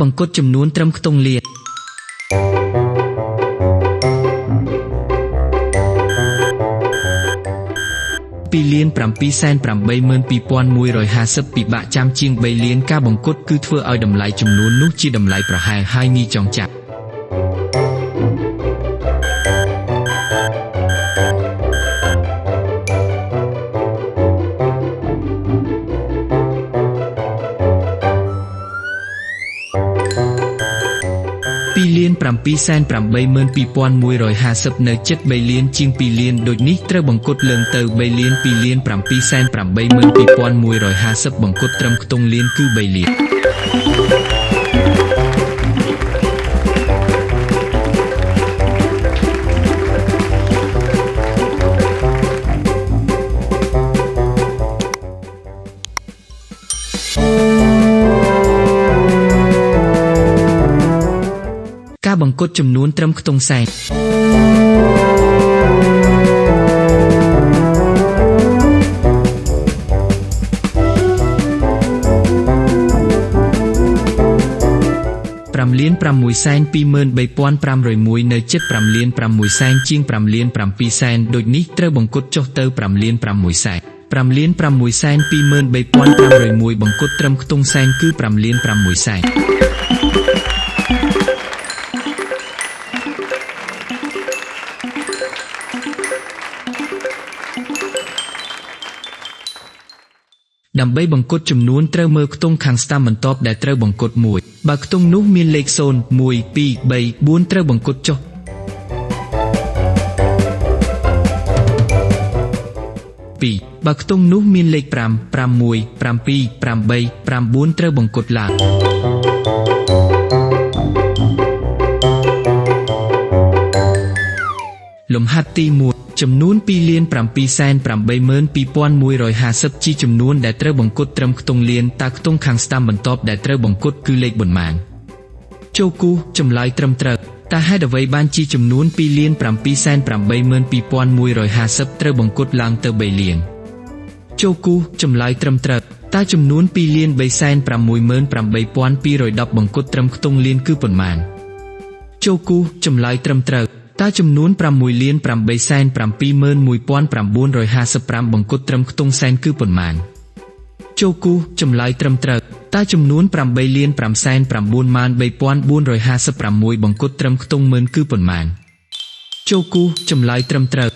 បង្កត់ចំនួនត្រឹមខ្ទង់លាន2លាន782,150 ពិបាកចាំជាង3លានការបង្កត់គឺធ្វើឲ្យតម្លៃចំនួននោះជាតម្លៃប្រហែលហើយងាយចងចាំ2លាន782,150 នៅជិត3លានជាង2លានដូចនេះត្រូវបង្កត់ឡើងទៅ3លាន2លាន782,150 បង្កត់ត្រឹមខ្ទង់លានគឺ3លានការបង្កត់ចំនួនត្រឹមខ្ទង់សែន5លាន6សែន23,501នៅជិត5លាន6សែនជាង5លាន7សែនដូចនេះត្រូវបង្កត់ចុះទៅ5លាន6សែន5លាន6សែន23,501បង្កត់ត្រឹមខ្ទង់សែនគឺ5លាន6សែនដើម្បីបង្កត់ចំនួនត្រូវមើលខ្ទង់ខាងស្តាំបន្ទាប់ដែលត្រូវបង្កត់មួយបើខ្ទង់នោះមានលេខ0 1 2 3 4ត្រូវបង្កត់ចុះ2បើខ្ទង់នោះមានលេខ5 5 1 7 8 9ត្រូវបង្កត់ឡើងលំហាត់ទី1ចំនួន2,782,150 ជាចំនួនដែលត្រូវបង្កត់ត្រឹមខ្ទង់លានតើខ្ទង់ខាងស្តាំបន្ទាប់ដែលត្រូវបង្កត់គឺលេខប៉ុន្មានចូលគូសចម្លើយត្រឹមត្រូវតើហេតុអ្វីបានជាចំនួន2,782,150 ត្រូវបង្កត់ឡើងទៅ3លានចូលគូសចម្លើយត្រឹមត្រូវតើចំនួន2,368,210 បង្កត់ត្រឹមខ្ទង់លានគឺប៉ុន្មានចូលគូសចម្លើយត្រឹមត្រូវតើចំនួន6,871,955 បង្កត់ត្រឹមខ្ទង់សែនគឺប៉ុន្មានចូលគូសចម្លើយត្រឹមត្រូវតើចំនួន8,593,456 បង្កត់ត្រឹមខ្ទង់ម៉ឺនគឺប៉ុន្មានចូលគូសចម្លើយត្រឹមត្រូវ